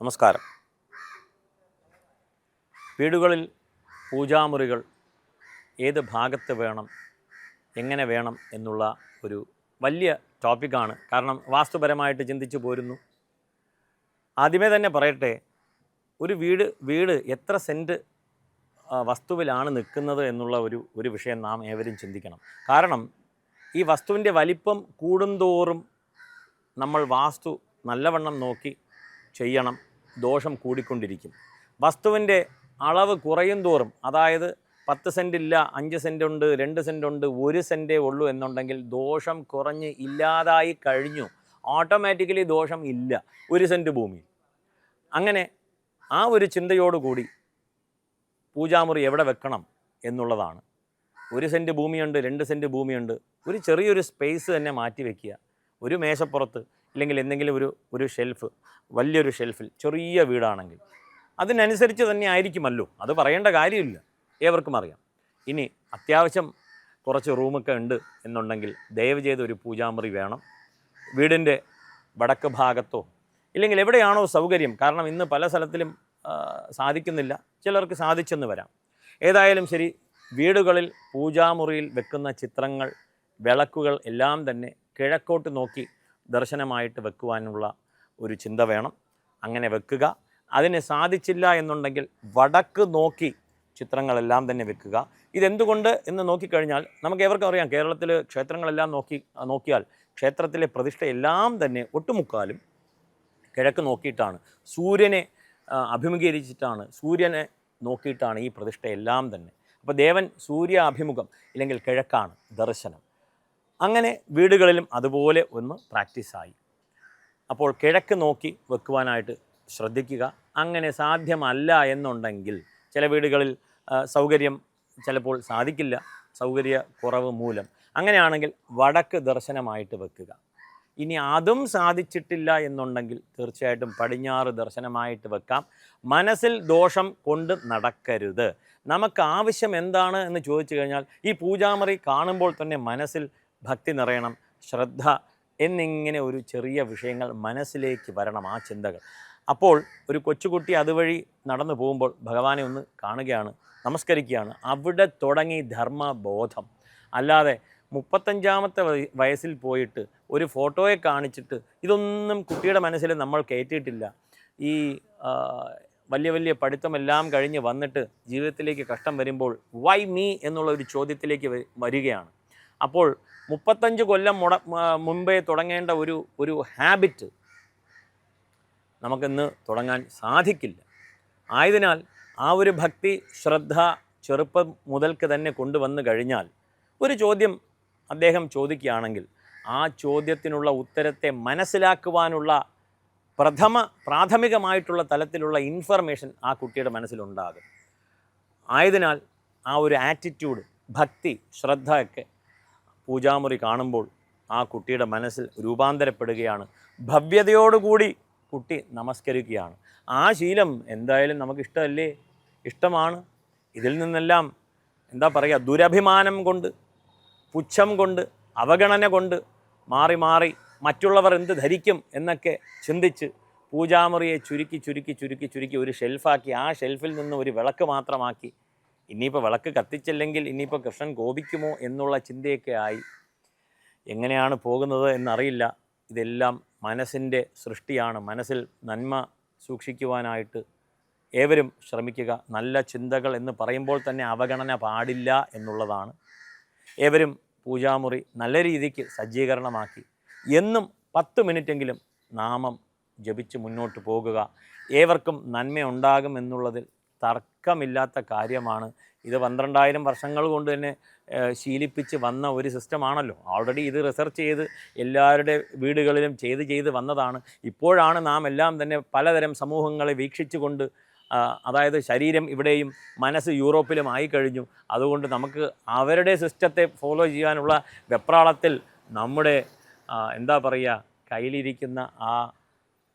നമസ്കാരം. വീടുകളിൽ പൂജാമുറികൾ ഏത് ഭാഗത്ത് വേണം, എങ്ങനെ വേണം എന്നുള്ള ഒരു വലിയ ടോപ്പിക്കാണ്. കാരണം വാസ്തുപരമായിട്ട് ചിന്തിച്ചു പോരുന്നു. ആദ്യമേ തന്നെ പറയട്ടെ, ഒരു വീട് എത്ര സെൻറ്റ് വസ്തുവിലാണ് നിൽക്കുന്നത് എന്നുള്ള ഒരു വിഷയം നാം ഏവരും ചിന്തിക്കണം. കാരണം ഈ വസ്തുവിൻ്റെ വലിപ്പം കൂടുന്തോറും നമ്മൾ വാസ്തു നല്ലവണ്ണം നോക്കി ചെയ്യണം. ദോഷം കൂടിക്കൊണ്ടിരിക്കും. വസ്തുവിൻ്റെ അളവ് കുറയും തോറും, അതായത് 10 സെൻറ്റ് ഇല്ല, 5 സെൻറ്റ് ഉണ്ട്, 2 സെൻറ്റ് ഉണ്ട്, 1 സെൻറ്റേ ഉള്ളൂ എന്നുണ്ടെങ്കിൽ ദോഷം കുറഞ്ഞ് ഇല്ലാതായി കഴിഞ്ഞു. ഓട്ടോമാറ്റിക്കലി ദോഷം ഇല്ല 1 സെൻറ്റ് ഭൂമി. അങ്ങനെ ആ ഒരു ചിന്തയോടുകൂടി പൂജാമുറി എവിടെ വെക്കണം എന്നുള്ളതാണ്. 1 സെൻറ്റ് ഭൂമിയുണ്ട്, 2 സെൻറ്റ് ഭൂമിയുണ്ട്, ഒരു ചെറിയൊരു സ്പേസ് തന്നെ മാറ്റി വയ്ക്കുക. ഒരു മേശപ്പുറത്ത്, ഇല്ലെങ്കിൽ എന്തെങ്കിലും ഒരു ഷെൽഫ്, വലിയൊരു ഷെൽഫിൽ, ചെറിയ വീടാണെങ്കിൽ അതിനനുസരിച്ച് തന്നെ ആയിരിക്കുമല്ലോ, അത് പറയേണ്ട കാര്യമില്ല, ഏവർക്കും അറിയാം. ഇനി അത്യാവശ്യം കുറച്ച് റൂമൊക്കെ ഉണ്ട് എന്നുണ്ടെങ്കിൽ ദയവ് ചെയ്ത് ഒരു പൂജാമുറി വേണം. വീടിൻ്റെ വടക്ക് ഭാഗത്തോ ഇല്ലെങ്കിൽ എവിടെയാണോ സൗകര്യം. കാരണം ഇന്ന് പല സ്ഥലത്തിലും സാധിക്കുന്നില്ല, ചിലർക്ക് സാധിച്ചെന്ന് വരാം. ഏതായാലും ശരി, വീടുകളിൽ പൂജാമുറിയിൽ വെക്കുന്ന ചിത്രങ്ങൾ, വിളക്കുകൾ എല്ലാം തന്നെ കിഴക്കോട്ട് നോക്കി ദർശനമായിട്ട് വെക്കുവാനുള്ള ഒരു ചിന്ത വേണം. അങ്ങനെ വെക്കുക. അതിന് സാധിച്ചില്ല എന്നുണ്ടെങ്കിൽ വടക്ക് നോക്കി ചിത്രങ്ങളെല്ലാം തന്നെ വെക്കുക. ഇതെന്തുകൊണ്ട് എന്ന് നോക്കിക്കഴിഞ്ഞാൽ നമുക്ക് ഏവർക്കും അറിയാം, കേരളത്തിൽ ക്ഷേത്രങ്ങളെല്ലാം നോക്കിയാൽ ക്ഷേത്രത്തിലെ പ്രതിഷ്ഠ എല്ലാം തന്നെ ഒട്ടുമുക്കാലും കിഴക്ക് നോക്കിയിട്ടാണ്, സൂര്യനെ അഭിമുഖീകരിച്ചിട്ടാണ്, സൂര്യനെ നോക്കിയിട്ടാണ് ഈ പ്രതിഷ്ഠ എല്ലാം തന്നെ. അപ്പോൾ ദേവൻ സൂര്യ അഭിമുഖം ഇല്ലെങ്കിൽ കിഴക്കാണ് ദർശനം. അങ്ങനെ വീടുകളിലും അതുപോലെ ഒന്ന് പ്രാക്ടീസായി. അപ്പോൾ കിഴക്ക് നോക്കി വെക്കുവാനായിട്ട് ശ്രദ്ധിക്കുക. അങ്ങനെ സാധ്യമല്ല എന്നുണ്ടെങ്കിൽ ചില വീടുകളിൽ സൗകര്യം ചിലപ്പോൾ സാധിക്കില്ല, സൗകര്യ കുറവ് മൂലം. അങ്ങനെയാണെങ്കിൽ വടക്ക് ദർശനമായിട്ട് വെക്കുക. ഇനി അതും സാധിച്ചിട്ടില്ല എന്നുണ്ടെങ്കിൽ തീർച്ചയായിട്ടും പടിഞ്ഞാറ് ദർശനമായിട്ട് വെക്കാം. മനസ്സിൽ ദോഷം കൊണ്ട് നടക്കരുത്. നമുക്ക് ആവശ്യം എന്താണ് എന്ന് ചോദിച്ചു കഴിഞ്ഞാൽ, ഈ പൂജാമുറി കാണുമ്പോൾ തന്നെ മനസ്സിൽ ഭക്തി നിറയണം, ശ്രദ്ധ എന്നിങ്ങനെ ഒരു ചെറിയ വിഷയങ്ങൾ മനസ്സിലേക്ക് വരണം, ആ ചിന്തകൾ. അപ്പോൾ ഒരു കൊച്ചുകുട്ടി അതുവഴി നടന്നു പോകുമ്പോൾ ഭഗവാനെ ഒന്ന് കാണുകയാണ്, നമസ്കരിക്കുകയാണ്, അവിടെ തുടങ്ങി ധർമ്മബോധം. അല്ലാതെ 35-ാമത്തെ വയസ്സിൽ പോയിട്ട് ഒരു ഫോട്ടോയെ കാണിച്ചിട്ട് ഇതൊന്നും കുട്ടിയുടെ മനസ്സിൽ നമ്മൾ കയറ്റിയിട്ടില്ല. ഈ വലിയ വലിയ പഠിത്തമെല്ലാം കഴിഞ്ഞ് വന്നിട്ട് ജീവിതത്തിലേക്ക് കഷ്ടം വരുമ്പോൾ വൈ മീ എന്നുള്ള ഒരു ചോദ്യത്തിലേക്ക് വരികയാണ്. അപ്പോൾ 35 കൊല്ലം മുമ്പേ തുടങ്ങേണ്ട ഒരു ഹാബിറ്റ് നമുക്കിന്ന് തുടങ്ങാൻ സാധിക്കില്ല. ആയതിനാൽ ആ ഒരു ഭക്തി, ശ്രദ്ധ ചെറുപ്പം മുതൽക്ക് തന്നെ കൊണ്ടുവന്നു കഴിഞ്ഞാൽ, ഒരു ചോദ്യം അദ്ദേഹം ചോദിക്കുകയാണെങ്കിൽ ആ ചോദ്യത്തിനുള്ള ഉത്തരത്തെ മനസ്സിലാക്കുവാനുള്ള പ്രാഥമികമായിട്ടുള്ള തലത്തിലുള്ള ഇൻഫർമേഷൻ ആ കുട്ടിയുടെ മനസ്സിലുണ്ടാകും. ആയതിനാൽ ആ ഒരു ആറ്റിറ്റ്യൂഡ്, ഭക്തി, ശ്രദ്ധ ഒക്കെ പൂജാമുറി കാണുമ്പോൾ ആ കുട്ടിയുടെ മനസ്സിൽ രൂപാന്തരപ്പെടുകയാണ്. ഭവ്യതയോടുകൂടി കുട്ടി നമസ്കരിക്കുകയാണ്. ആ ശീലം എന്തായാലും നമുക്കിഷ്ടമല്ലേ? ഇഷ്ടമാണ്. ഇതിൽ നിന്നെല്ലാം എന്താ പറയുക, ദുരഭിമാനം കൊണ്ട്, പുച്ഛം കൊണ്ട്, അവഗണന കൊണ്ട് മാറി മാറി മറ്റുള്ളവർ എന്ത് ധരിക്കും എന്നൊക്കെ ചിന്തിച്ച് പൂജാമുറിയെ ചുരുക്കി ഒരു ഷെൽഫാക്കി, ആ ഷെൽഫിൽ നിന്ന് ഒരു വിളക്ക് മാത്രമാക്കി, ഇനിയിപ്പോൾ വിളക്ക് കത്തിച്ചില്ലെങ്കിൽ ഇനിയിപ്പോൾ കൃഷ്ണൻ കോപിക്കുമോ എന്നുള്ള ചിന്തയൊക്കെ ആയി. എങ്ങനെയാണ് പോകുന്നത് എന്നറിയില്ല. ഇതെല്ലാം മനസ്സിൻ്റെ സൃഷ്ടിയാണ്. മനസ്സിൽ നന്മ സൂക്ഷിക്കുവാനായിട്ട് ഏവരും ശ്രമിക്കുക. നല്ല ചിന്തകൾ എന്ന് പറയുമ്പോൾ തന്നെ അവഗണന പാടില്ല എന്നുള്ളതാണ്. ഏവരും പൂജാമുറി നല്ല രീതിക്ക് സജ്ജീകരണമാക്കി എന്നും 10 മിനിറ്റെങ്കിലും നാമം ജപിച്ച് മുന്നോട്ട് പോകുക. ഏവർക്കും നന്മയുണ്ടാകും എന്നുള്ളതിൽ തർക്കമില്ലാത്ത കാര്യമാണ്. ഇത് 12,000 വർഷങ്ങൾ കൊണ്ട് തന്നെ ശീലിപ്പിച്ച് വന്ന ഒരു സിസ്റ്റമാണല്ലോ. ഓൾറെഡി ഇത് റിസർച്ച് ചെയ്ത് എല്ലാവരുടെ വീടുകളിലും ചെയ്ത് വന്നതാണ്. ഇപ്പോഴാണ് നാം എല്ലാം തന്നെ പലതരം സമൂഹങ്ങളെ വീക്ഷിച്ചുകൊണ്ട്, അതായത് ശരീരം ഇവിടെയും മനസ്സ് യൂറോപ്പിലും ആയിക്കഴിഞ്ഞു. അതുകൊണ്ട് നമുക്ക് അവരുടെ സിസ്റ്റത്തെ ഫോളോ ചെയ്യാനുള്ള വെപ്രാളത്തിൽ നമ്മുടെ എന്താ പറയുക, കയ്യിലിരിക്കുന്ന ആ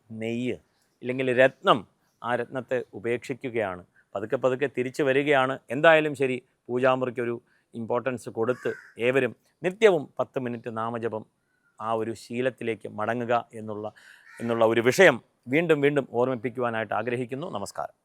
നെയ്യ് ഇല്ലെങ്കിൽ രത്നം, ആ രത്നത്തെ ഉപേക്ഷിക്കുകയാണ്. പതുക്കെ തിരിച്ചു വരികയാണ്. എന്തായാലും ശരി, പൂജാമുറിക്കൊരു ഇമ്പോർട്ടൻസ് കൊടുത്ത് ഏവരും നിത്യവും 10 മിനിറ്റ് നാമജപം ആ ഒരു ശീലത്തിലേക്ക് മടങ്ങുക എന്നുള്ള ഒരു വിഷയം വീണ്ടും വീണ്ടും ഓർമ്മിപ്പിക്കുവാനായിട്ട് ആഗ്രഹിക്കുന്നു. നമസ്കാരം.